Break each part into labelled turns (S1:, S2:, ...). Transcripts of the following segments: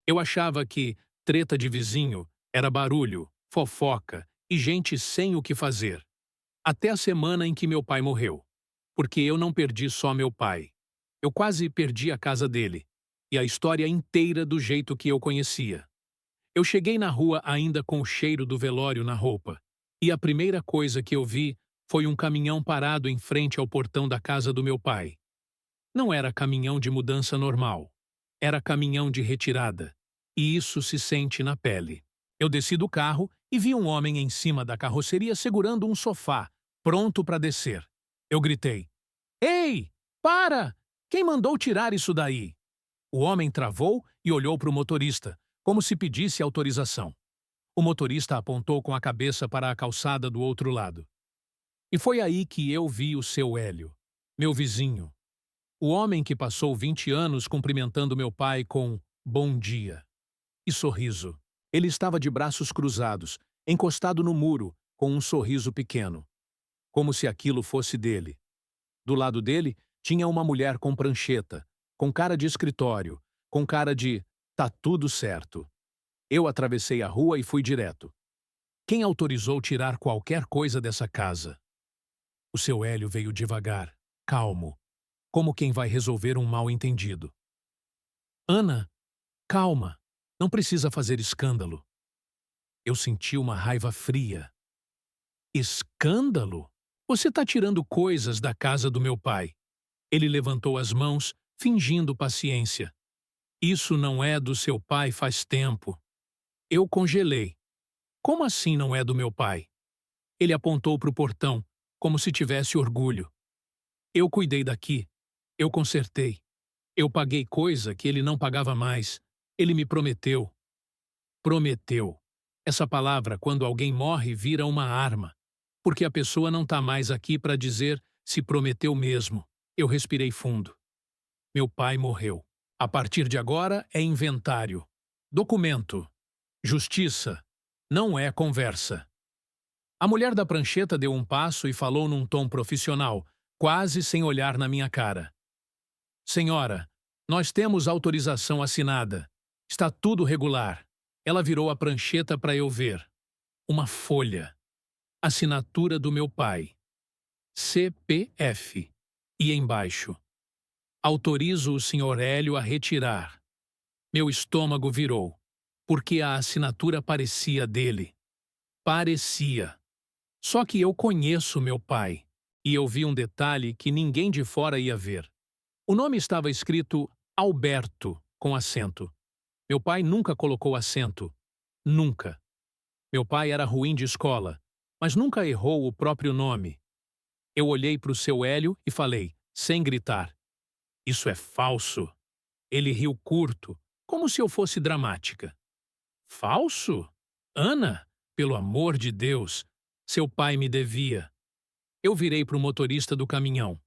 S1: Eu achava que treta de vizinho era barulho, fofoca e gente sem o que fazer. Até a semana em que meu pai morreu. Porque eu não perdi só meu pai. Eu quase perdi a casa dele. E a história inteira do jeito que eu conhecia. Eu cheguei na rua ainda com o cheiro do velório na roupa. E a primeira coisa que eu vi foi um caminhão parado em frente ao portão da casa do meu pai. Não era caminhão de mudança normal. Era caminhão de retirada. E isso se sente na pele. Eu desci do carro e vi um homem em cima da carroceria segurando um sofá, pronto para descer. Eu gritei: "Ei, para! Quem mandou tirar isso daí?" O homem travou e olhou para o motorista, como se pedisse autorização. O motorista apontou com a cabeça para a calçada do outro lado. E foi aí que eu vi o seu Hélio, meu vizinho. O homem que passou 20 anos cumprimentando meu pai com "bom dia" e sorriso. Ele estava de braços cruzados, encostado no muro, com um sorriso pequeno, como se aquilo fosse dele. Do lado dele tinha uma mulher com prancheta, com cara de escritório, com cara de "tá tudo certo". Eu atravessei a rua e fui direto. Quem autorizou tirar qualquer coisa dessa casa? O seu Hélio veio devagar, calmo, como quem vai resolver um mal-entendido. "Ana, calma, não precisa fazer escândalo." Eu senti uma raiva fria. "Escândalo? Você está tirando coisas da casa do meu pai." Ele levantou as mãos, fingindo paciência. "Isso não é do seu pai faz tempo." Eu congelei. "Como assim não é do meu pai?" Ele apontou para o portão, como se tivesse orgulho. "Eu cuidei daqui. Eu consertei. Eu paguei coisa que ele não pagava mais. Ele me prometeu." Prometeu. Essa palavra, quando alguém morre, vira uma arma. Porque a pessoa não está mais aqui para dizer se prometeu mesmo. Eu respirei fundo. Meu pai morreu. A partir de agora é inventário. Documento. Justiça. Não é conversa. A mulher da prancheta deu um passo e falou num tom profissional, quase sem olhar na minha cara. "Senhora, nós temos autorização assinada. Está tudo regular." Ela virou a prancheta para eu ver. Uma folha. Assinatura do meu pai. CPF. E embaixo: "Autorizo o senhor Hélio a retirar." Meu estômago virou, porque a assinatura parecia dele. Parecia. Só que eu conheço meu pai, e eu vi um detalhe que ninguém de fora ia ver. O nome estava escrito Alberto, com acento. Meu pai nunca colocou acento. Nunca. Meu pai era ruim de escola, mas nunca errou o próprio nome. Eu olhei para o seu Hélio e falei, sem gritar: "Isso é falso." Ele riu curto, como se eu fosse dramática. "Falso? Ana, pelo amor de Deus, seu pai me devia." Eu virei para o motorista do caminhão.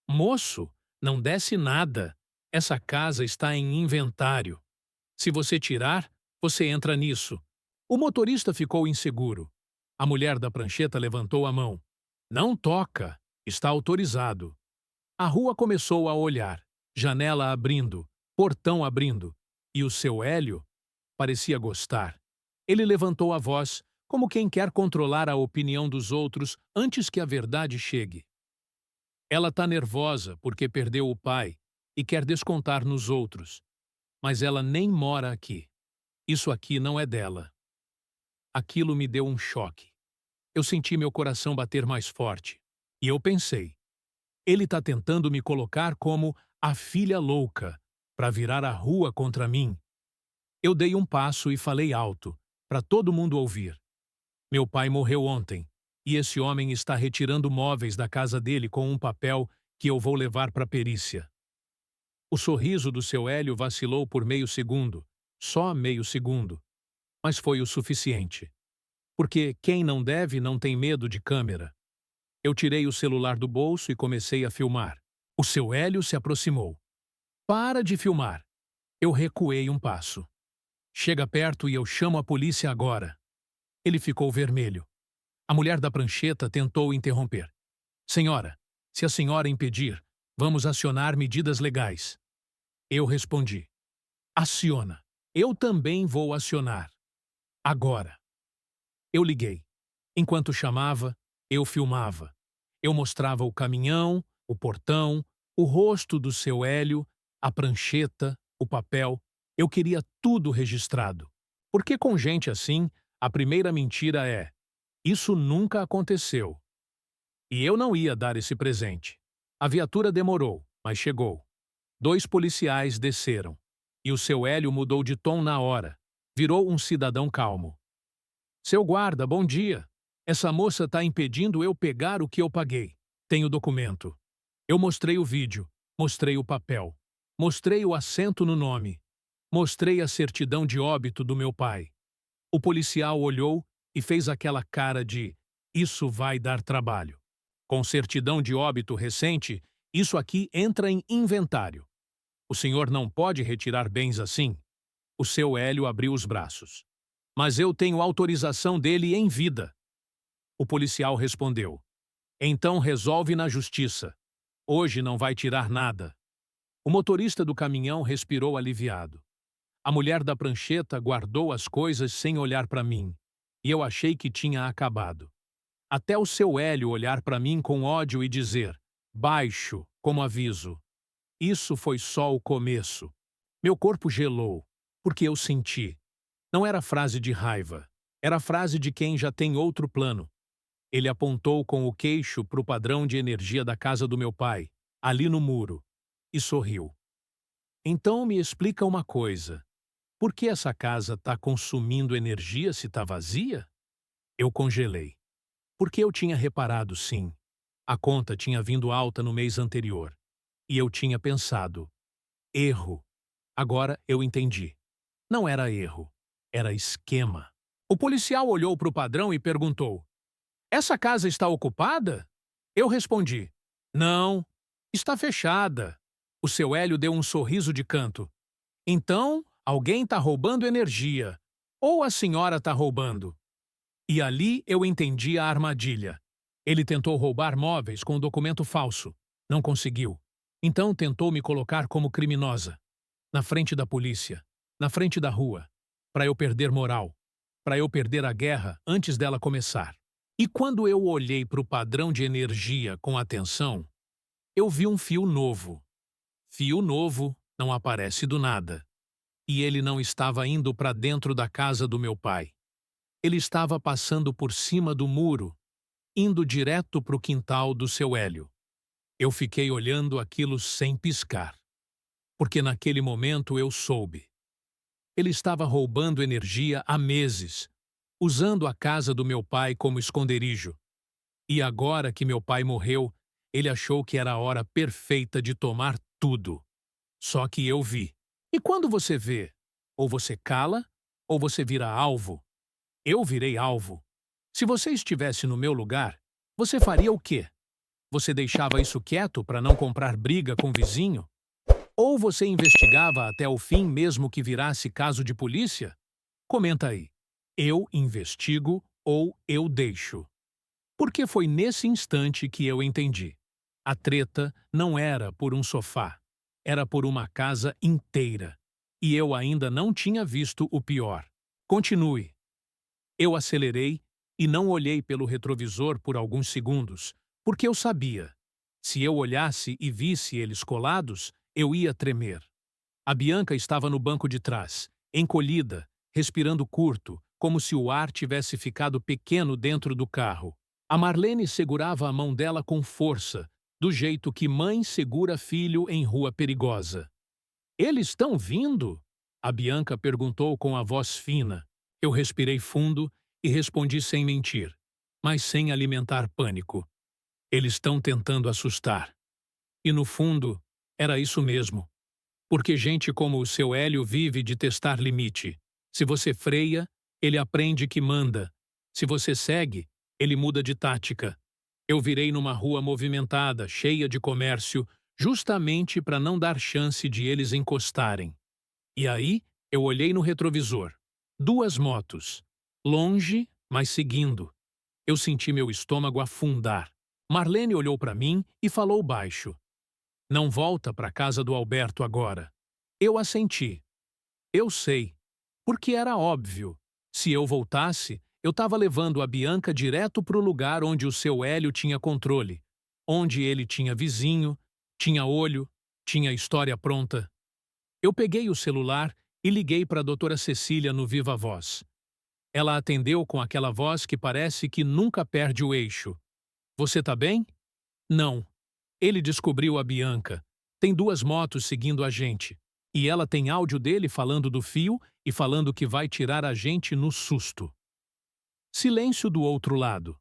S1: "Moço, não desce nada. Essa casa está em inventário. Se você tirar, você entra nisso." O motorista ficou inseguro. A mulher da prancheta levantou a mão. "Não toca. Está autorizado." A rua começou a olhar, janela abrindo, portão abrindo, e o seu Hélio parecia gostar. Ele levantou a voz, como quem quer controlar a opinião dos outros antes que a verdade chegue. "Ela está nervosa porque perdeu o pai e quer descontar nos outros. Mas ela nem mora aqui. Isso aqui não é dela." Aquilo me deu um choque. Eu senti meu coração bater mais forte. E eu pensei, ele está tentando me colocar como a filha louca, para virar a rua contra mim. Eu dei um passo e falei alto, para todo mundo ouvir. "Meu pai morreu ontem, e esse homem está retirando móveis da casa dele com um papel que eu vou levar para a perícia." O sorriso do seu Hélio vacilou por meio segundo, só meio segundo, mas foi o suficiente. Porque quem não deve não tem medo de câmera. Eu tirei o celular do bolso e comecei a filmar. O seu Hélio se aproximou. "Para de filmar." Eu recuei um passo. "Chega perto e eu chamo a polícia agora." Ele ficou vermelho. A mulher da prancheta tentou interromper. "Senhora, se a senhora impedir, vamos acionar medidas legais." Eu respondi: "Aciona." Eu também vou acionar. Agora. Eu liguei. Enquanto chamava, eu filmava. Eu mostrava o caminhão, o portão, o rosto do seu Hélio, a prancheta, o papel. Eu queria tudo registrado. Porque com gente assim, a primeira mentira é: isso nunca aconteceu. E eu não ia dar esse presente. A viatura demorou, mas chegou. 2 policiais desceram. E o seu Hélio mudou de tom na hora. Virou um cidadão calmo. Seu guarda, bom dia. Essa moça está impedindo eu pegar o que eu paguei. Tenho documento. Eu mostrei o vídeo, mostrei o papel, mostrei o acento no nome, mostrei a certidão de óbito do meu pai. O policial olhou e fez aquela cara de: isso vai dar trabalho. Com certidão de óbito recente, isso aqui entra em inventário. O senhor não pode retirar bens assim? O seu Hélio abriu os braços. Mas eu tenho autorização dele em vida. O policial respondeu: então resolve na justiça. Hoje não vai tirar nada. O motorista do caminhão respirou aliviado. A mulher da prancheta guardou as coisas sem olhar para mim, e eu achei que tinha acabado. Até o seu Hélio olhar para mim com ódio e dizer: baixo, como aviso. Isso foi só o começo. Meu corpo gelou, porque eu senti. Não era frase de raiva, era frase de quem já tem outro plano. Ele apontou com o queixo para o padrão de energia da casa do meu pai, ali no muro, e sorriu. Então me explica uma coisa. Por que essa casa está consumindo energia se está vazia? Eu congelei. Porque eu tinha reparado, sim. A conta tinha vindo alta no mês anterior. E eu tinha pensado: erro. Agora eu entendi. Não era erro, era esquema. O policial olhou para o padrão e perguntou: essa casa está ocupada? Eu respondi: não, está fechada. O seu Hélio deu um sorriso de canto. Então, alguém está roubando energia. Ou a senhora está roubando. E ali eu entendi a armadilha. Ele tentou roubar móveis com documento falso. Não conseguiu. Então tentou me colocar como criminosa. Na frente da polícia. Na frente da rua. Para eu perder moral. Para eu perder a guerra antes dela começar. E quando eu olhei para o padrão de energia com atenção, eu vi um fio novo. Fio novo não aparece do nada. E ele não estava indo para dentro da casa do meu pai. Ele estava passando por cima do muro, indo direto para o quintal do seu Hélio. Eu fiquei olhando aquilo sem piscar. Porque naquele momento eu soube. Ele estava roubando energia há meses, usando a casa do meu pai como esconderijo. E agora que meu pai morreu, ele achou que era a hora perfeita de tomar tudo. Só que eu vi. E quando você vê, ou você cala, ou você vira alvo. Eu virei alvo. Se você estivesse no meu lugar, você faria o quê? Você deixava isso quieto para não comprar briga com o vizinho? Ou você investigava até o fim mesmo que virasse caso de polícia? Comenta aí. Eu investigo ou eu deixo? Porque foi nesse instante que eu entendi. A treta não era por um sofá, era por uma casa inteira. E eu ainda não tinha visto o pior. Continue. Eu acelerei e não olhei pelo retrovisor por alguns segundos, porque eu sabia. Se eu olhasse e visse eles colados, eu ia tremer. A Bianca estava no banco de trás, encolhida, respirando curto, como se o ar tivesse ficado pequeno dentro do carro. A Marlene segurava a mão dela com força, do jeito que mãe segura filho em rua perigosa. Eles estão vindo? A Bianca perguntou com a voz fina. Eu respirei fundo e respondi sem mentir, mas sem alimentar pânico. Eles estão tentando assustar. E no fundo, era isso mesmo. Porque gente como o seu Hélio vive de testar limite. Se você freia, ele aprende que manda. Se você segue, ele muda de tática. Eu virei numa rua movimentada, cheia de comércio, justamente para não dar chance de eles encostarem. E aí, eu olhei no retrovisor. 2 motos. Longe, mas seguindo. Eu senti meu estômago afundar. Marlene olhou para mim e falou baixo. Não volta para a casa do Alberto agora. Eu assenti. Eu sei. Porque era óbvio. Se eu voltasse, eu estava levando a Bianca direto para o lugar onde o seu Hélio tinha controle, onde ele tinha vizinho, tinha olho, tinha história pronta. Eu peguei o celular e liguei para a doutora Cecília no Viva Voz. Ela atendeu com aquela voz que parece que nunca perde o eixo. Você tá bem? Não. Ele descobriu a Bianca. Tem 2 motos seguindo a gente. E ela tem áudio dele falando do fio e falando que vai tirar a gente no susto. Silêncio do outro lado.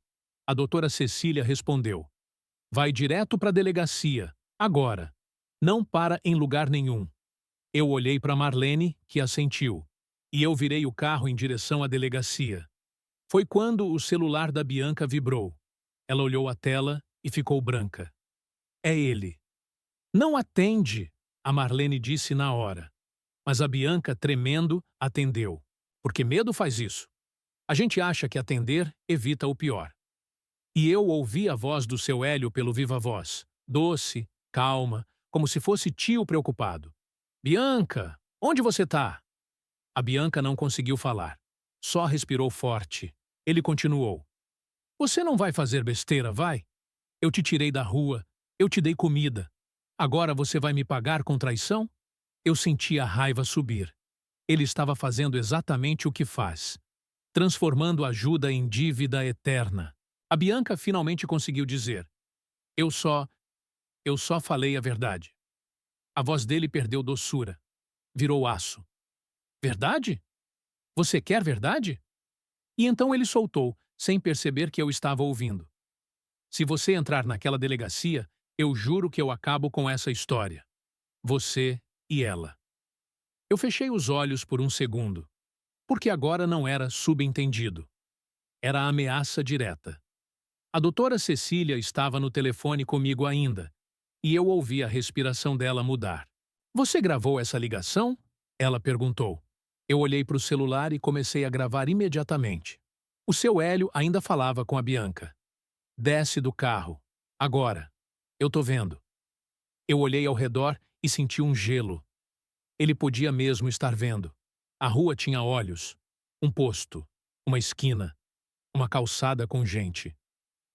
S1: A doutora Cecília respondeu. Vai direto para a delegacia. Agora. Não para em lugar nenhum. Eu olhei para Marlene, que assentiu. E eu virei o carro em direção à delegacia. Foi quando o celular da Bianca vibrou. Ela olhou a tela e ficou branca. É ele. Não atende, a Marlene disse na hora. Mas a Bianca, tremendo, atendeu. Porque medo faz isso. A gente acha que atender evita o pior. E eu ouvi a voz do seu Hélio pelo viva-voz. Doce, calma, como se fosse tio preocupado. Bianca, onde você tá? A Bianca não conseguiu falar. Só respirou forte. Ele continuou. Você não vai fazer besteira, vai? Eu te tirei da rua, eu te dei comida. Agora você vai me pagar com traição? Eu senti a raiva subir. Ele estava fazendo exatamente o que faz. Transformando ajuda em dívida eterna. A Bianca finalmente conseguiu dizer. Eu só falei a verdade. A voz dele perdeu doçura. Virou aço. Verdade? Você quer verdade? E então ele soltou, sem perceber que eu estava ouvindo. Se você entrar naquela delegacia, eu juro que eu acabo com essa história. Você e ela. Eu fechei os olhos por um segundo, porque agora não era subentendido. Era ameaça direta. A doutora Cecília estava no telefone comigo ainda, e eu ouvi a respiração dela mudar. Você gravou essa ligação? Ela perguntou. Eu olhei para o celular e comecei a gravar imediatamente. O seu Hélio ainda falava com a Bianca. Desce do carro. Agora. Eu tô vendo. Eu olhei ao redor e senti um gelo. Ele podia mesmo estar vendo. A rua tinha olhos. Um posto. Uma esquina. Uma calçada com gente.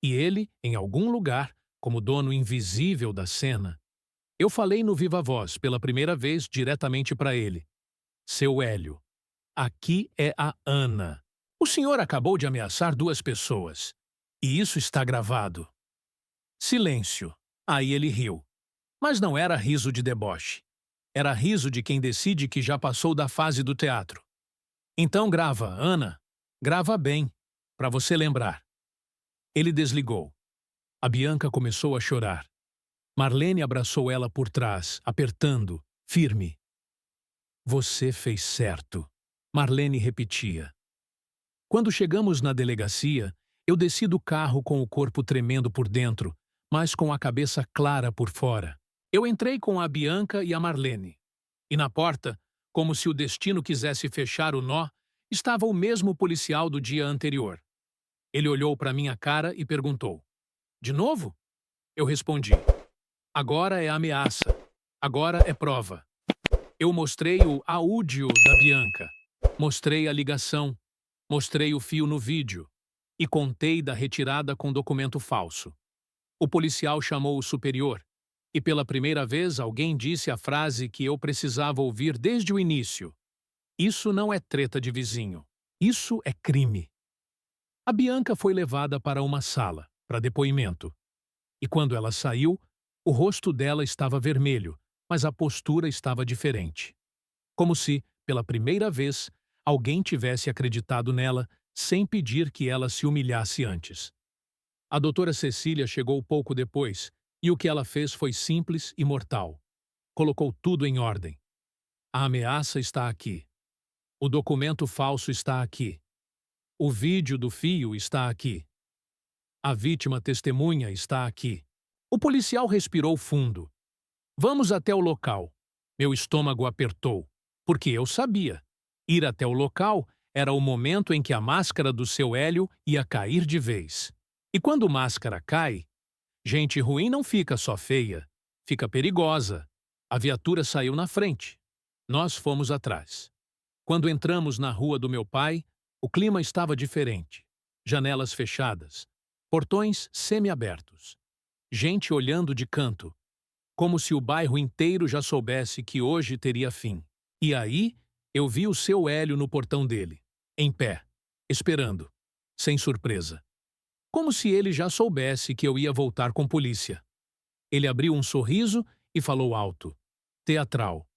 S1: E ele, em algum lugar, como dono invisível da cena. Eu falei no viva voz pela primeira vez diretamente para ele. Seu Hélio, aqui é a Ana. O senhor acabou de ameaçar 2 pessoas. E isso está gravado. Silêncio. Aí ele riu. Mas não era riso de deboche. Era riso de quem decide que já passou da fase do teatro. Então grava, Ana. Grava bem, para você lembrar. Ele desligou. A Bianca começou a chorar. Marlene abraçou ela por trás, apertando, firme. Você fez certo. Marlene repetia. Quando chegamos na delegacia, eu desci do carro com o corpo tremendo por dentro, mas com a cabeça clara por fora. Eu entrei com a Bianca e a Marlene. E na porta, como se o destino quisesse fechar o nó, estava o mesmo policial do dia anterior. Ele olhou para minha cara e perguntou. De novo? Eu respondi. Agora é ameaça. Agora é prova. Eu mostrei o áudio da Bianca. Mostrei a ligação. Mostrei o fio no vídeo. E contei da retirada com documento falso. O policial chamou o superior. E pela primeira vez alguém disse a frase que eu precisava ouvir desde o início. Isso não é treta de vizinho. Isso é crime. A Bianca foi levada para uma sala, para depoimento. E quando ela saiu, o rosto dela estava vermelho, mas a postura estava diferente. Como se, pela primeira vez, alguém tivesse acreditado nela sem pedir que ela se humilhasse antes. A doutora Cecília chegou pouco depois, e o que ela fez foi simples e mortal. Colocou tudo em ordem. A ameaça está aqui. O documento falso está aqui. O vídeo do fio está aqui. A vítima testemunha está aqui. O policial respirou fundo. Vamos até o local. Meu estômago apertou, porque eu sabia. Ir até o local era o momento em que a máscara do seu Hélio ia cair de vez. E quando máscara cai, gente ruim não fica só feia, fica perigosa. A viatura saiu na frente. Nós fomos atrás. Quando entramos na rua do meu pai, o clima estava diferente. Janelas fechadas, portões semi-abertos, gente olhando de canto, como se o bairro inteiro já soubesse que hoje teria fim. E aí, eu vi o seu Hélio no portão dele, em pé, esperando, sem surpresa. Como se ele já soubesse que eu ia voltar com polícia. Ele abriu um sorriso e falou alto, teatral.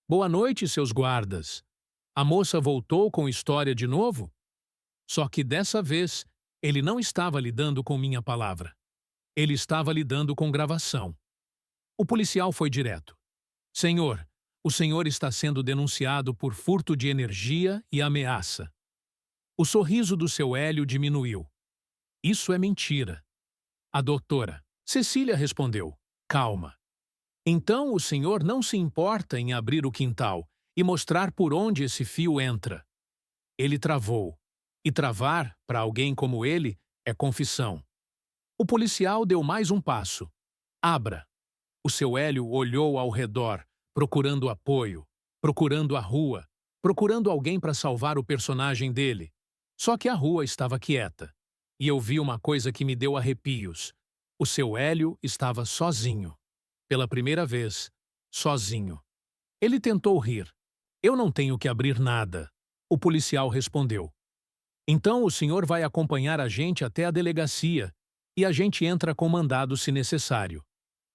S1: Boa noite, seus guardas. A moça voltou com história de novo? Só que dessa vez, ele não estava lidando com minha palavra. Ele estava lidando com gravação. O policial foi direto. Senhor, o senhor está sendo denunciado por furto de energia e ameaça. O sorriso do seu Hélio diminuiu. Isso é mentira. A doutora Cecília respondeu, calma. Então o senhor não se importa em abrir o quintal e mostrar por onde esse fio entra. Ele travou. E travar, para alguém como ele, é confissão. O policial deu mais um passo. Abra. O seu Hélio olhou ao redor, procurando apoio, procurando a rua, procurando alguém para salvar o personagem dele. Só que a rua estava quieta. E eu vi uma coisa que me deu arrepios. O seu Hélio estava sozinho. Pela primeira vez, sozinho. Ele tentou rir. Eu não tenho que abrir nada. O policial respondeu. Então o senhor vai acompanhar a gente até a delegacia e a gente entra com mandado se necessário.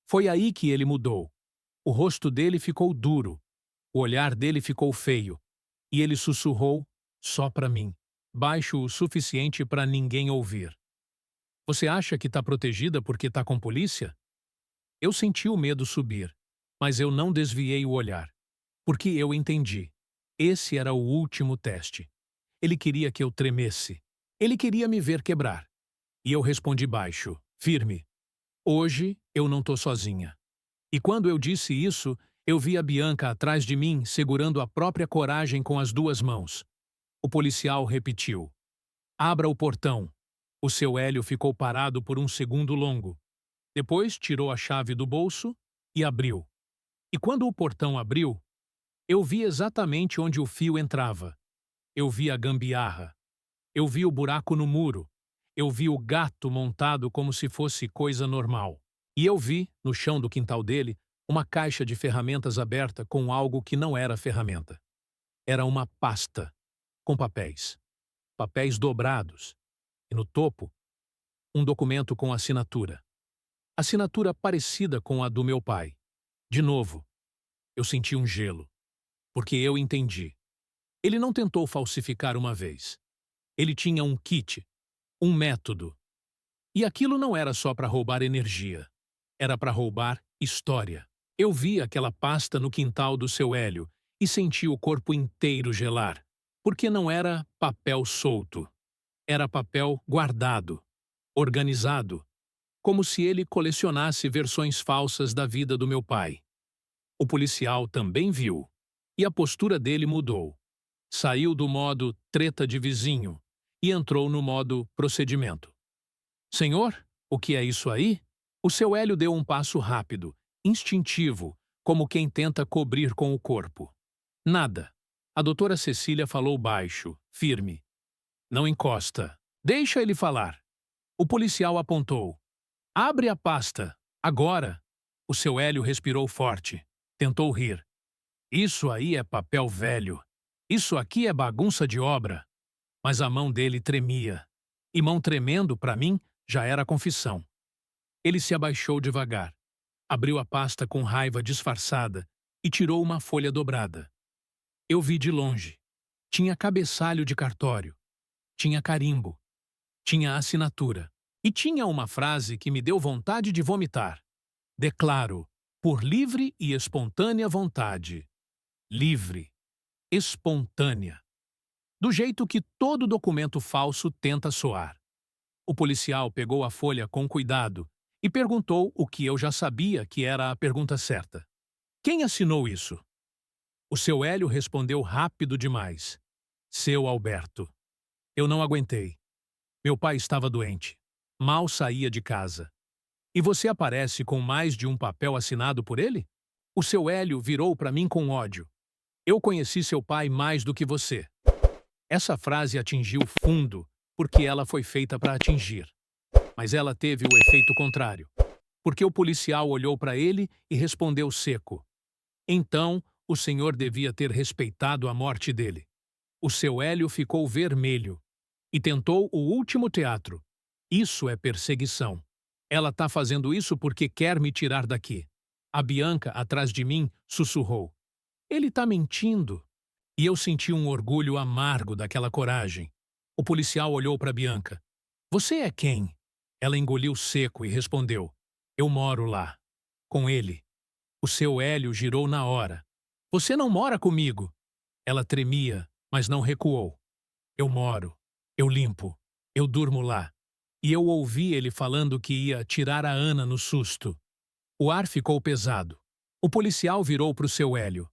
S1: Foi aí que ele mudou. O rosto dele ficou duro. O olhar dele ficou feio. E ele sussurrou, só para mim, baixo o suficiente para ninguém ouvir. Você acha que está protegida porque está com polícia? Eu senti o medo subir, mas eu não desviei o olhar. Porque eu entendi. Esse era o último teste. Ele queria que eu tremesse. Ele queria me ver quebrar. E eu respondi baixo, firme. Hoje eu não tô sozinha. E quando eu disse isso, eu vi a Bianca atrás de mim segurando a própria coragem com as duas mãos. O policial repetiu. Abra o portão. O seu Hélio ficou parado por um segundo longo. Depois tirou a chave do bolso e abriu. E quando o portão abriu, eu vi exatamente onde o fio entrava. Eu vi a gambiarra. Eu vi o buraco no muro. Eu vi o gato montado como se fosse coisa normal. E eu vi, no chão do quintal dele, uma caixa de ferramentas aberta com algo que não era ferramenta. Era uma pasta, com papéis. Papéis dobrados. E no topo, um documento com assinatura. Assinatura parecida com a do meu pai. De novo, eu senti um gelo. Porque eu entendi. Ele não tentou falsificar uma vez. Ele tinha um kit, um método. E aquilo não era só para roubar energia. Era para roubar história. Eu vi aquela pasta no quintal do seu Hélio e senti o corpo inteiro gelar. Porque não era papel solto. Era papel guardado, organizado, como se ele colecionasse versões falsas da vida do meu pai. O policial também viu. E a postura dele mudou. Saiu do modo treta de vizinho e entrou no modo procedimento. Senhor, o que é isso aí? O seu Hélio deu um passo rápido, instintivo, como quem tenta cobrir com o corpo. Nada. A doutora Cecília falou baixo, firme. Não encosta. Deixa ele falar. O policial apontou. Abre a pasta. Agora. O seu Hélio respirou forte. Tentou rir. Isso aí é papel velho. Isso aqui é bagunça de obra. Mas a mão dele tremia. E mão tremendo, para mim, já era confissão. Ele se abaixou devagar. Abriu a pasta com raiva disfarçada e tirou uma folha dobrada. Eu vi de longe. Tinha cabeçalho de cartório. Tinha carimbo. Tinha assinatura. E tinha uma frase que me deu vontade de vomitar. Declaro, por livre e espontânea vontade. Livre. Espontânea. Do jeito que todo documento falso tenta soar. O policial pegou a folha com cuidado e perguntou o que eu já sabia que era a pergunta certa. Quem assinou isso? O seu Hélio respondeu rápido demais. Seu Alberto. Eu não aguentei. Meu pai estava doente. Mal saía de casa. E você aparece com mais de um papel assinado por ele? O seu Hélio virou para mim com ódio. Eu conheci seu pai mais do que você. Essa frase atingiu fundo porque ela foi feita para atingir. Mas ela teve o efeito contrário, porque o policial olhou para ele e respondeu seco. Então, o senhor devia ter respeitado a morte dele. O seu Hélio ficou vermelho e tentou o último teatro. Isso é perseguição. Ela tá fazendo isso porque quer me tirar daqui. A Bianca, atrás de mim, sussurrou. Ele tá mentindo. E eu senti um orgulho amargo daquela coragem. O policial olhou para Bianca. Você é quem? Ela engoliu seco e respondeu. Eu moro lá. Com ele. O seu Hélio girou na hora. Você não mora comigo. Ela tremia, mas não recuou. Eu moro. Eu limpo. Eu durmo lá. E eu ouvi ele falando que ia tirar a Ana no susto. O ar ficou pesado. O policial virou para o seu Hélio.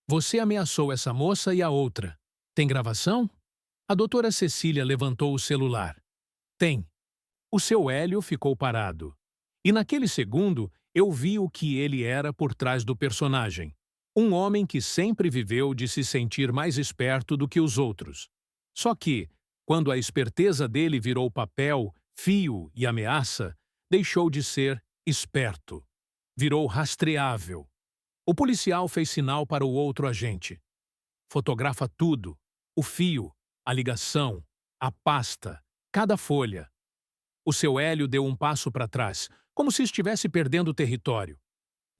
S1: Você ameaçou essa moça e a outra. Tem gravação? A doutora Cecília levantou o celular. Tem. O seu Hélio ficou parado. E naquele segundo, eu vi o que ele era por trás do personagem. Um homem que sempre viveu de se sentir mais esperto do que os outros. Só que, quando a esperteza dele virou papel, fio e ameaça, deixou de ser esperto. Virou rastreável. O policial fez sinal para o outro agente. Fotografa tudo. O fio, a ligação, a pasta, cada folha. O seu Hélio deu um passo para trás, como se estivesse perdendo território.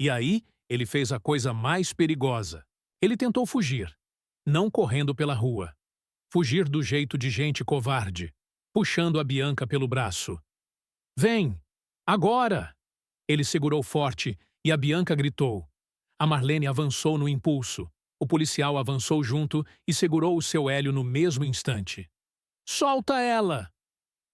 S1: E aí, ele fez a coisa mais perigosa. Ele tentou fugir, não correndo pela rua. Fugir do jeito de gente covarde, puxando a Bianca pelo braço. Vem! Agora! Ele segurou forte e a Bianca gritou. A Marlene avançou no impulso. O policial avançou junto e segurou o seu Hélio no mesmo instante. Solta ela!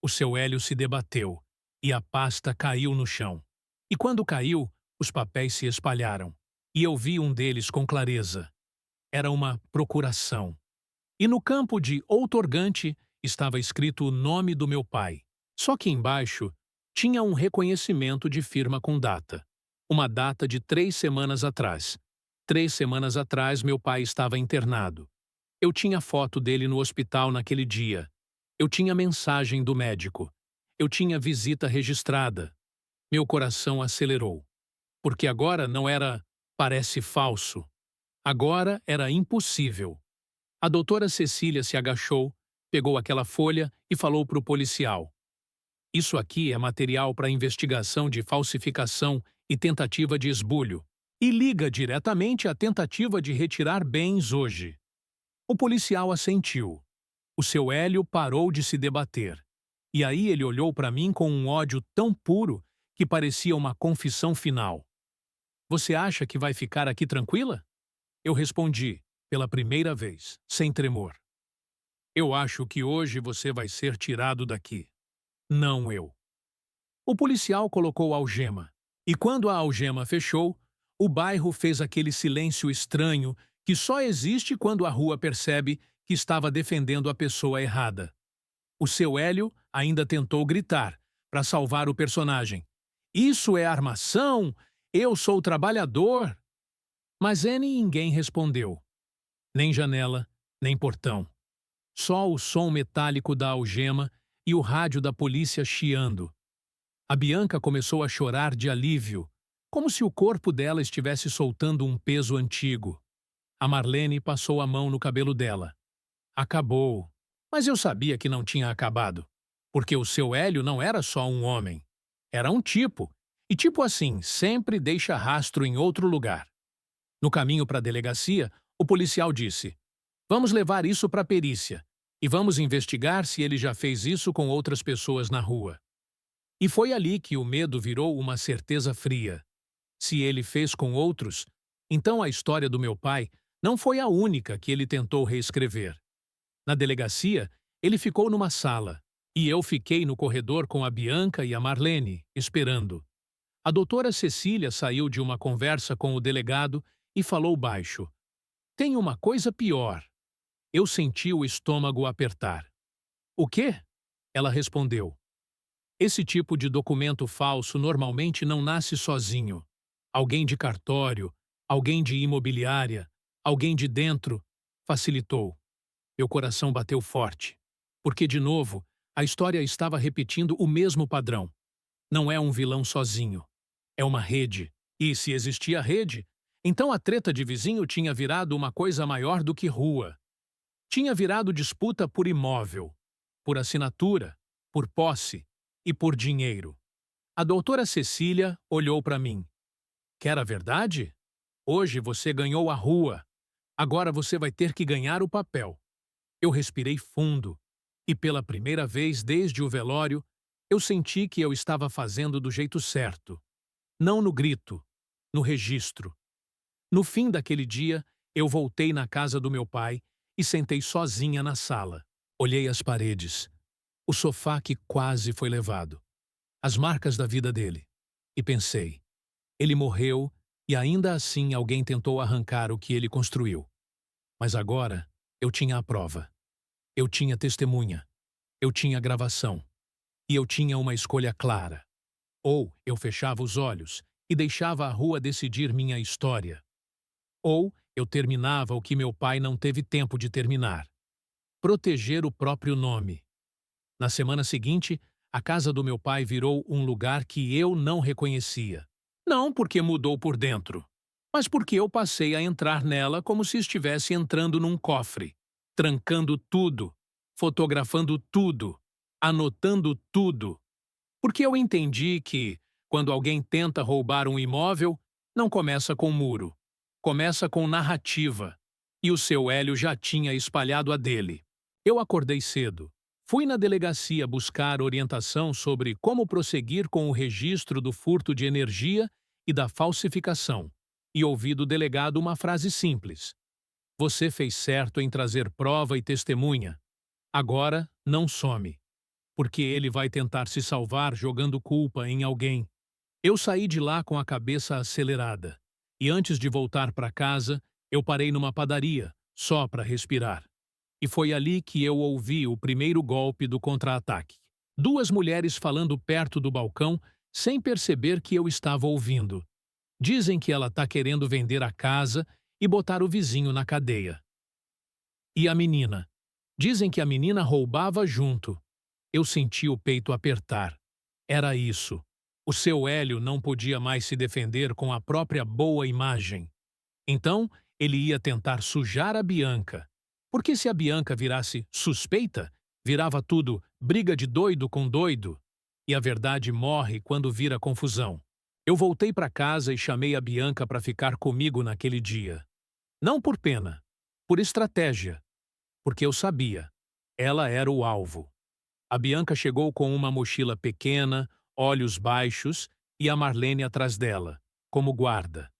S1: O seu Hélio se debateu e a pasta caiu no chão. E quando caiu, os papéis se espalharam. E eu vi um deles com clareza. Era uma procuração. E no campo de outorgante estava escrito o nome do meu pai. Só que embaixo tinha um reconhecimento de firma com data. Uma data de 3 semanas atrás. 3 semanas atrás meu pai estava internado. Eu tinha foto dele no hospital naquele dia. Eu tinha mensagem do médico. Eu tinha visita registrada. Meu coração acelerou. Porque agora não era parece falso. Agora era impossível. A doutora Cecília se agachou, pegou aquela folha e falou para o policial. Isso aqui é material para investigação de falsificação e tentativa de esbulho. E liga diretamente à tentativa de retirar bens hoje. O policial assentiu. O seu Hélio parou de se debater. E aí ele olhou para mim com um ódio tão puro que parecia uma confissão final. Você acha que vai ficar aqui tranquila? Eu respondi, pela primeira vez, sem tremor. Eu acho que hoje você vai ser tirado daqui. Não eu. O policial colocou a algema. E quando a algema fechou, o bairro fez aquele silêncio estranho que só existe quando a rua percebe que estava defendendo a pessoa errada. O seu Hélio ainda tentou gritar, para salvar o personagem. Isso é armação! Eu sou trabalhador! Mas ninguém respondeu. Nem janela, nem portão. Só o som metálico da algema e o rádio da polícia chiando. A Bianca começou a chorar de alívio, como se o corpo dela estivesse soltando um peso antigo. A Marlene passou a mão no cabelo dela. Acabou. Mas eu sabia que não tinha acabado. Porque o seu Hélio não era só um homem. Era um tipo. E tipo assim, sempre deixa rastro em outro lugar. No caminho para a delegacia, o policial disse: Vamos levar isso para a perícia. E vamos investigar se ele já fez isso com outras pessoas na rua. E foi ali que o medo virou uma certeza fria. Se ele fez com outros, então a história do meu pai não foi a única que ele tentou reescrever. Na delegacia, ele ficou numa sala, e eu fiquei no corredor com a Bianca e a Marlene, esperando. A doutora Cecília saiu de uma conversa com o delegado e falou baixo. Tem uma coisa pior. Eu senti o estômago apertar. O quê? Ela respondeu. Esse tipo de documento falso normalmente não nasce sozinho. Alguém de cartório, alguém de imobiliária, Alguém de dentro facilitou. Meu coração bateu forte. Porque, de novo, a história estava repetindo o mesmo padrão. Não é um vilão sozinho. É uma rede. E, se existia rede, então a treta de vizinho tinha virado uma coisa maior do que rua. Tinha virado disputa por imóvel, por assinatura, por posse e por dinheiro. A doutora Cecília olhou para mim. Quer a verdade? Hoje você ganhou a rua. Agora você vai ter que ganhar o papel. Eu respirei fundo e, pela primeira vez desde o velório, eu senti que eu estava fazendo do jeito certo. Não no grito, no registro. No fim daquele dia, eu voltei na casa do meu pai e sentei sozinha na sala. Olhei as paredes, o sofá que quase foi levado, as marcas da vida dele. E pensei, ele morreu e ainda assim alguém tentou arrancar o que ele construiu. Mas agora eu tinha a prova. Eu tinha testemunha. Eu tinha gravação. E eu tinha uma escolha clara. Ou eu fechava os olhos e deixava a rua decidir minha história. Ou eu terminava o que meu pai não teve tempo de terminar. Proteger o próprio nome. Na semana seguinte, a casa do meu pai virou um lugar que eu não reconhecia. Não porque mudou por dentro, mas porque eu passei a entrar nela como se estivesse entrando num cofre, trancando tudo, fotografando tudo, anotando tudo. Porque eu entendi que, quando alguém tenta roubar um imóvel, não começa com muro, começa com narrativa. E o seu Hélio já tinha espalhado a dele. Eu acordei cedo. Fui na delegacia buscar orientação sobre como prosseguir com o registro do furto de energia e da falsificação. E ouvi do delegado uma frase simples. Você fez certo em trazer prova e testemunha. Agora, não some. Porque ele vai tentar se salvar jogando culpa em alguém. Eu saí de lá com a cabeça acelerada. E antes de voltar para casa, eu parei numa padaria, só para respirar. E foi ali que eu ouvi o primeiro golpe do contra-ataque. Duas mulheres falando perto do balcão, sem perceber que eu estava ouvindo. Dizem que ela está querendo vender a casa e botar o vizinho na cadeia. E a menina? Dizem que a menina roubava junto. Eu senti o peito apertar. Era isso. O seu Hélio não podia mais se defender com a própria boa imagem. Então, ele ia tentar sujar a Bianca. Porque se a Bianca virasse suspeita, virava tudo briga de doido com doido. E a verdade morre quando vira confusão. Eu voltei para casa e chamei a Bianca para ficar comigo naquele dia. Não por pena, por estratégia. Porque eu sabia. Ela era o alvo. A Bianca chegou com uma mochila pequena, olhos baixos e a Marlene atrás dela, como guarda.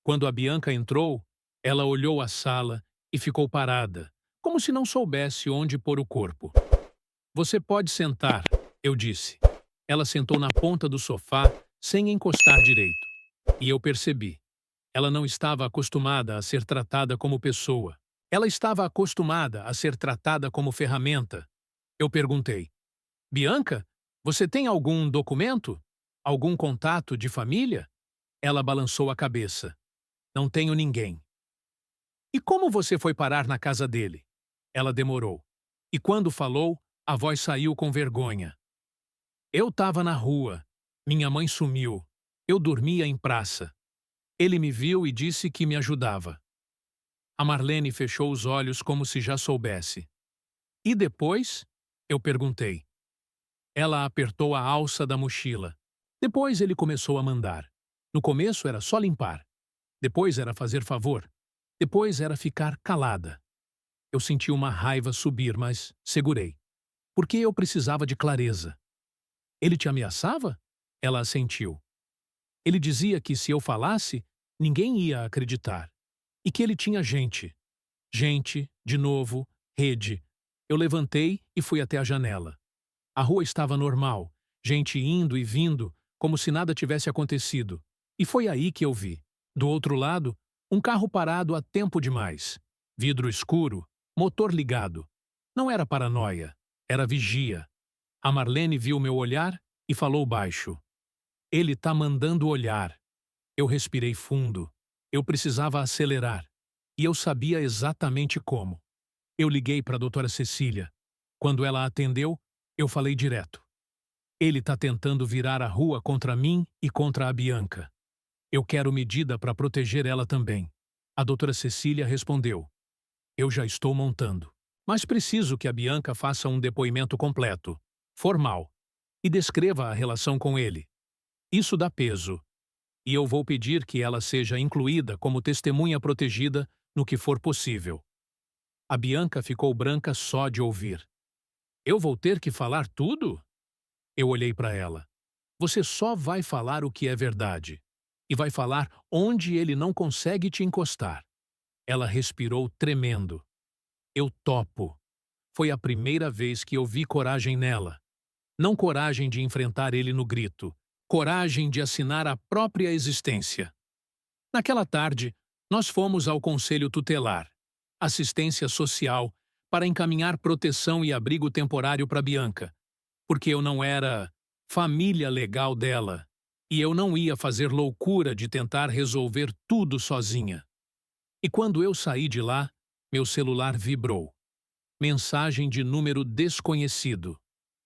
S1: Quando a Bianca entrou, ela olhou a sala e ficou parada, como se não soubesse onde pôr o corpo. Você pode sentar, eu disse. Ela sentou na ponta do sofá, sem encostar direito. E eu percebi. Ela não estava acostumada a ser tratada como pessoa. Ela estava acostumada a ser tratada como ferramenta. Eu perguntei, Bianca, você tem algum documento? Algum contato de família? Ela balançou a cabeça. Não tenho ninguém. E como você foi parar na casa dele? Ela demorou. E quando falou, a voz saiu com vergonha. Eu estava na rua. Minha mãe sumiu. Eu dormia em praça. Ele me viu e disse que me ajudava. A Marlene fechou os olhos como se já soubesse. E depois? Eu perguntei. Ela apertou a alça da mochila. Depois ele começou a mandar. No começo era só limpar. Depois era fazer favor. Depois era ficar calada. Eu senti uma raiva subir, mas segurei. Porque eu precisava de clareza. Ele te ameaçava? Ela assentiu. Ele dizia que se eu falasse, ninguém ia acreditar. E que ele tinha gente. Gente, de novo, rede. Eu levantei e fui até a janela. A rua estava normal, gente indo e vindo, como se nada tivesse acontecido. E foi aí que eu vi. Do outro lado, um carro parado há tempo demais. Vidro escuro, motor ligado. Não era paranoia, era vigia. A Marlene viu meu olhar e falou baixo. Ele tá mandando olhar. Eu respirei fundo. Eu precisava acelerar. E eu sabia exatamente como. Eu liguei para a doutora Cecília. Quando ela atendeu, eu falei direto. Ele está tentando virar a rua contra mim e contra a Bianca. Eu quero medida para proteger ela também. A doutora Cecília respondeu. Eu já estou montando. Mas preciso que a Bianca faça um depoimento completo, formal, e descreva a relação com ele. Isso dá peso. E eu vou pedir que ela seja incluída como testemunha protegida no que for possível. A Bianca ficou branca só de ouvir. Eu vou ter que falar tudo? Eu olhei para ela. Você só vai falar o que é verdade. E vai falar onde ele não consegue te encostar. Ela respirou tremendo. Eu topo. Foi a primeira vez que eu vi coragem nela. Não coragem de enfrentar ele no grito. Coragem de assinar a própria existência. Naquela tarde, nós fomos ao Conselho Tutelar, assistência social, para encaminhar proteção e abrigo temporário para Bianca, porque eu não era família legal dela e eu não ia fazer loucura de tentar resolver tudo sozinha. E quando eu saí de lá, meu celular vibrou. Mensagem de número desconhecido.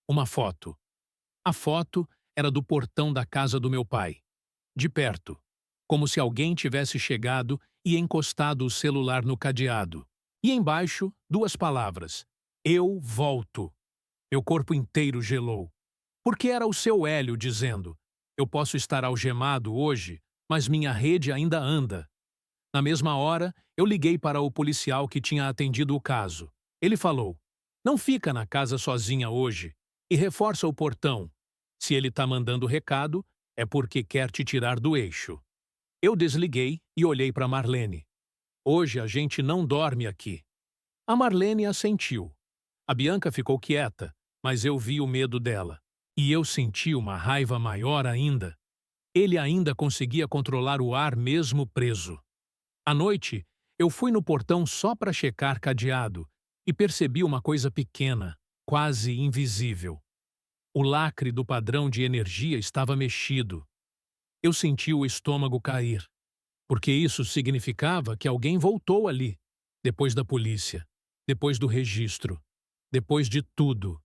S1: Uma foto. A foto era do portão da casa do meu pai. De perto, como se alguém tivesse chegado e encostado o celular no cadeado. E embaixo, duas palavras. Eu volto. Meu corpo inteiro gelou. Porque era o seu Hélio dizendo: eu posso estar algemado hoje, mas minha rede ainda anda. Na mesma hora, eu liguei para o policial que tinha atendido o caso. Ele falou: não fica na casa sozinha hoje e reforça o portão. Se ele está mandando recado, é porque quer te tirar do eixo. Eu desliguei e olhei para Marlene. Hoje a gente não dorme aqui. A Marlene assentiu. A Bianca ficou quieta, mas eu vi o medo dela. E eu senti uma raiva maior ainda. Ele ainda conseguia controlar o ar mesmo preso. À noite, eu fui no portão só para checar cadeado e percebi uma coisa pequena, quase invisível. O lacre do padrão de energia estava mexido. Eu senti o estômago cair, porque isso significava que alguém voltou ali, depois da polícia, depois do registro, depois de tudo.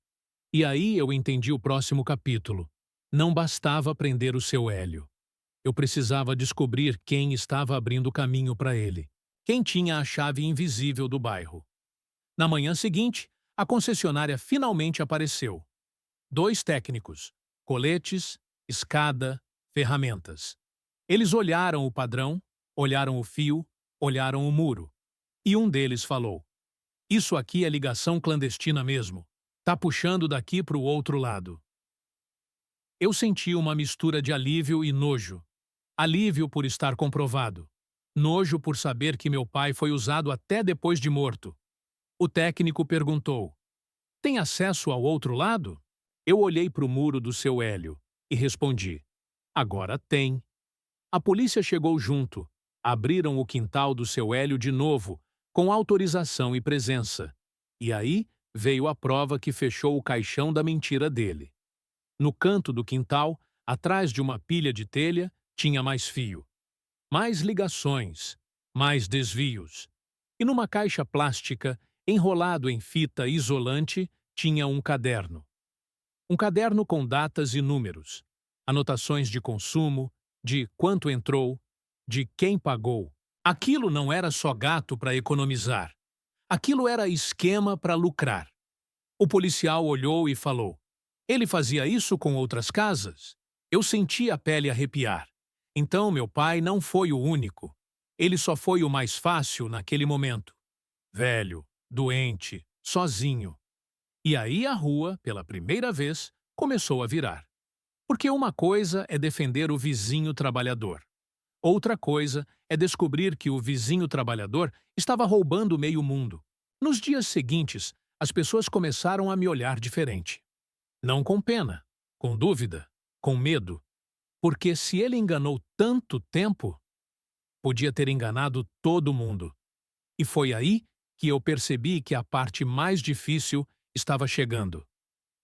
S1: E aí eu entendi o próximo capítulo. Não bastava prender o seu Hélio. Eu precisava descobrir quem estava abrindo o caminho para ele. Quem tinha a chave invisível do bairro. Na manhã seguinte, a concessionária finalmente apareceu. 2 técnicos, coletes, escada, ferramentas. Eles olharam o padrão, olharam o fio, olharam o muro. E um deles falou: isso aqui é ligação clandestina mesmo. Tá puxando daqui para o outro lado. Eu senti uma mistura de alívio e nojo. Alívio por estar comprovado. Nojo por saber que meu pai foi usado até depois de morto. O técnico perguntou: tem acesso ao outro lado? Eu olhei para o muro do seu Hélio e respondi: agora tem. A polícia chegou junto. Abriram o quintal do seu Hélio de novo, com autorização e presença. E aí veio a prova que fechou o caixão da mentira dele. No canto do quintal, atrás de uma pilha de telha, tinha mais fio. Mais ligações, mais desvios. E numa caixa plástica, enrolado em fita isolante, tinha um caderno. Um caderno com datas e números, anotações de consumo, de quanto entrou, de quem pagou. Aquilo não era só gato para economizar. Aquilo era esquema para lucrar. O policial olhou e falou: ele fazia isso com outras casas? Eu senti a pele arrepiar. Então meu pai não foi o único. Ele só foi o mais fácil naquele momento. Velho, doente, sozinho. E aí a rua, pela primeira vez, começou a virar. Porque uma coisa é defender o vizinho trabalhador. Outra coisa é descobrir que o vizinho trabalhador estava roubando meio mundo. Nos dias seguintes, as pessoas começaram a me olhar diferente. Não com pena, com dúvida, com medo. Porque se ele enganou tanto tempo, podia ter enganado todo mundo. E foi aí que eu percebi que a parte mais difícil estava chegando.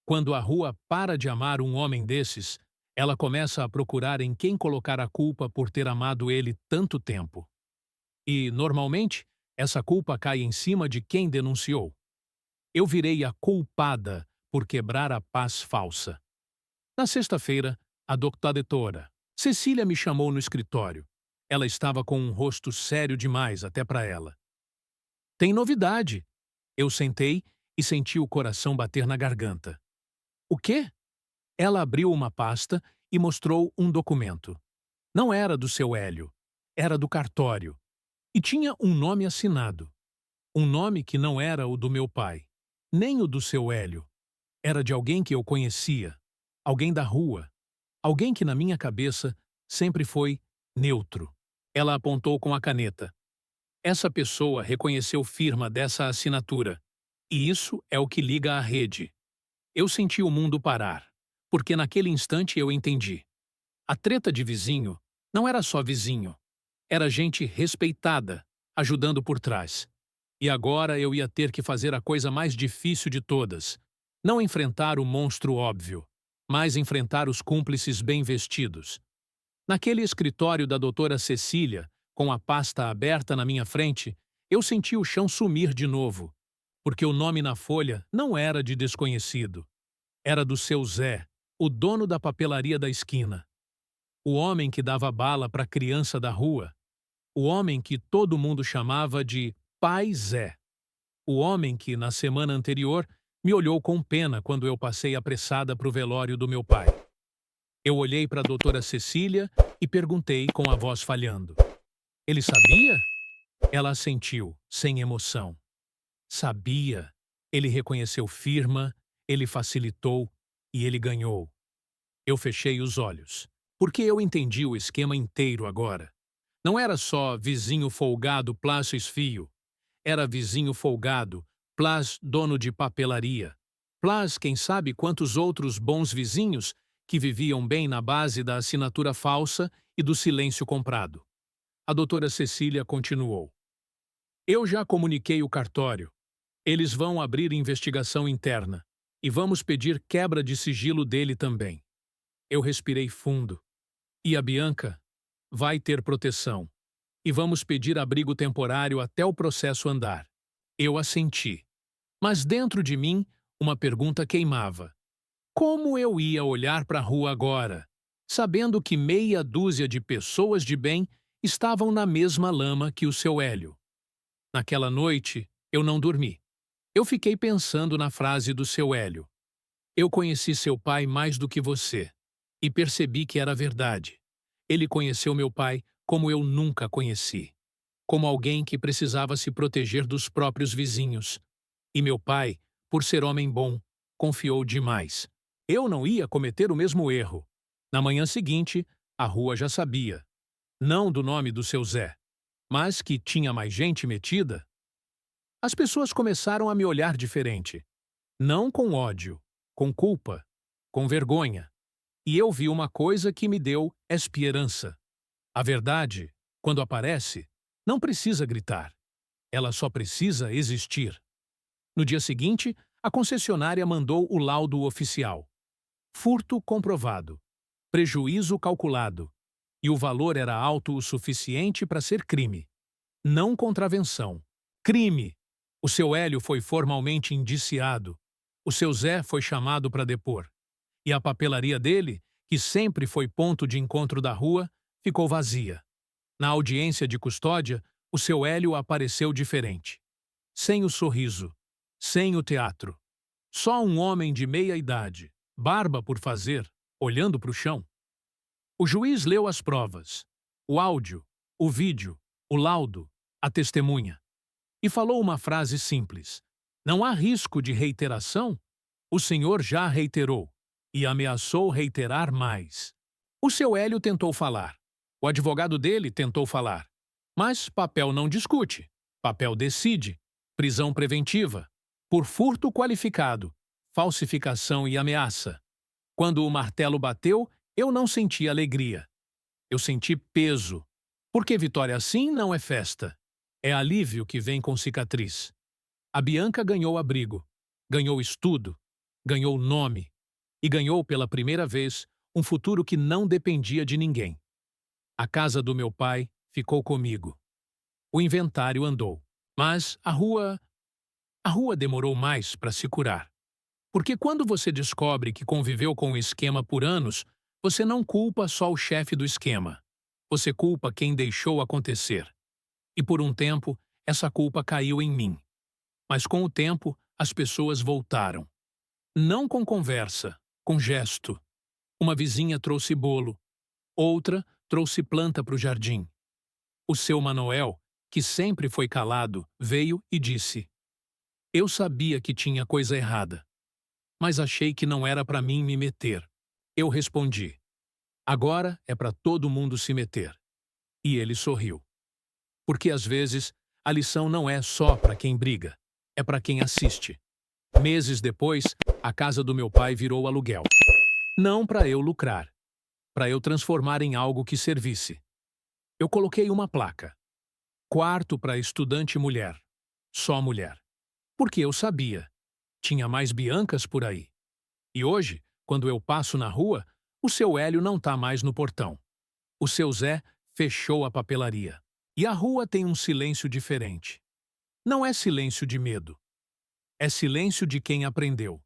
S1: Quando a rua para de amar um homem desses, ela começa a procurar em quem colocar a culpa por ter amado ele tanto tempo. E, normalmente, Essa culpa cai em cima de quem denunciou. Eu virei a culpada por quebrar a paz falsa. Na sexta-feira, a doutora Cecília me chamou no escritório. Ela estava com um rosto sério demais até para ela. Tem novidade. Eu sentei e senti o coração bater na garganta. O quê? Ela abriu uma pasta e mostrou um documento. Não era do seu Hélio, era do cartório. E tinha um nome assinado. Um nome que não era o do meu pai, nem o do seu Hélio. Era de alguém que eu conhecia, alguém da rua, alguém que na minha cabeça sempre foi neutro. Ela apontou com a caneta. Essa pessoa reconheceu firma dessa assinatura. E isso é o que liga à rede. Eu senti o mundo parar, porque naquele instante eu entendi. A treta de vizinho não era só vizinho. Era gente respeitada, ajudando por trás. E agora eu ia ter que fazer a coisa mais difícil de todas. Não enfrentar o monstro óbvio, mas enfrentar os cúmplices bem vestidos. Naquele escritório da doutora Cecília, com a pasta aberta na minha frente, eu senti o chão sumir de novo, porque o nome na folha não era de desconhecido. Era do seu Zé, o dono da papelaria da esquina. O homem que dava bala para a criança da rua. O homem que todo mundo chamava de Pai Zé. O homem que, na semana anterior, me olhou com pena quando eu passei apressada para o velório do meu pai. Eu olhei para a doutora Cecília e perguntei com a voz falhando. Ele sabia? Ela assentiu, sem emoção. Sabia. Ele reconheceu firma, ele facilitou e ele ganhou. Eu fechei os olhos, porque eu entendi o esquema inteiro agora. Não era só vizinho folgado plus esfio. Era vizinho folgado plus dono de papelaria. Plus quem sabe quantos outros bons vizinhos que viviam bem na base da assinatura falsa e do silêncio comprado. A doutora Cecília continuou. Eu já comuniquei o cartório. Eles vão abrir investigação interna e vamos pedir quebra de sigilo dele também. Eu respirei fundo. E a Bianca vai ter proteção. E vamos pedir abrigo temporário até o processo andar. Eu assenti. Mas dentro de mim, uma pergunta queimava. Como eu ia olhar para a rua agora, sabendo que meia dúzia de pessoas de bem estavam na mesma lama que o seu Hélio? Naquela noite, eu não dormi. Eu fiquei pensando na frase do seu Hélio. Eu conheci seu pai mais do que você. E percebi que era verdade. Ele conheceu meu pai como eu nunca conheci. Como alguém que precisava se proteger dos próprios vizinhos. E meu pai, por ser homem bom, confiou demais. Eu não ia cometer o mesmo erro. Na manhã seguinte, a rua já sabia. Não do nome do seu Zé, mas que tinha mais gente metida. As pessoas começaram a me olhar diferente. Não com ódio, com culpa, com vergonha. E eu vi uma coisa que me deu esperança. A verdade, quando aparece, não precisa gritar. Ela só precisa existir. No dia seguinte, a concessionária mandou o laudo oficial. Furto comprovado. Prejuízo calculado. E o valor era alto o suficiente para ser crime. Não contravenção. Crime! O seu Hélio foi formalmente indiciado. O seu Zé foi chamado para depor. E a papelaria dele, que sempre foi ponto de encontro da rua, ficou vazia. Na audiência de custódia, o seu Hélio apareceu diferente. Sem o sorriso, sem o teatro. Só um homem de meia idade, barba por fazer, olhando para o chão. O juiz leu as provas, o áudio, o vídeo, o laudo, a testemunha. E falou uma frase simples. Não há risco de reiteração? O senhor já reiterou e ameaçou reiterar mais. O seu Hélio tentou falar. O advogado dele tentou falar. Mas papel não discute. Papel decide. Prisão preventiva. Por furto qualificado. Falsificação e ameaça. Quando o martelo bateu, eu não senti alegria. Eu senti peso. Porque vitória assim não é festa. É alívio que vem com cicatriz. A Bianca ganhou abrigo. Ganhou estudo. Ganhou nome. E ganhou pela primeira vez um futuro que não dependia de ninguém. A casa do meu pai ficou comigo. O inventário andou. Mas a rua demorou mais para se curar. Porque quando você descobre que conviveu com o esquema por anos, você não culpa só o chefe do esquema. Você culpa quem deixou acontecer. E por um tempo, essa culpa caiu em mim. Mas com o tempo, as pessoas voltaram. Não com conversa, com gesto. Uma vizinha trouxe bolo, outra trouxe planta para o jardim. O seu Manoel, que sempre foi calado, veio e disse: Eu sabia que tinha coisa errada, mas achei que não era para mim me meter. Eu respondi: Agora é para todo mundo se meter. E ele sorriu. Porque às vezes a lição não é só para quem briga, é para quem assiste. Meses depois, a casa do meu pai virou aluguel. Não para eu lucrar, para eu transformar em algo que servisse. Eu coloquei uma placa: quarto para estudante mulher. Só mulher. Porque eu sabia. Tinha mais Biancas por aí. E hoje, quando eu passo na rua, o seu Hélio não tá mais no portão. O seu Zé fechou a papelaria. E a rua tem um silêncio diferente. Não é silêncio de medo. É silêncio de quem aprendeu.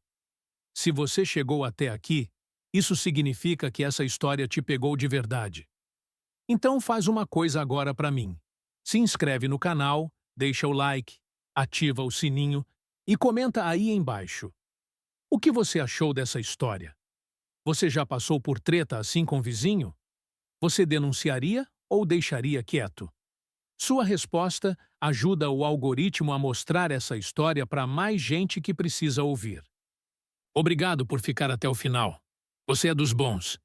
S1: Se você chegou até aqui, isso significa que essa história te pegou de verdade. Então faz uma coisa agora para mim. Se inscreve no canal, deixa o like, ativa o sininho e comenta aí embaixo. O que você achou dessa história? Você já passou por treta assim com o vizinho? Você denunciaria ou deixaria quieto? Sua resposta ajuda o algoritmo a mostrar essa história para mais gente que precisa ouvir. Obrigado por ficar até o final. Você é dos bons.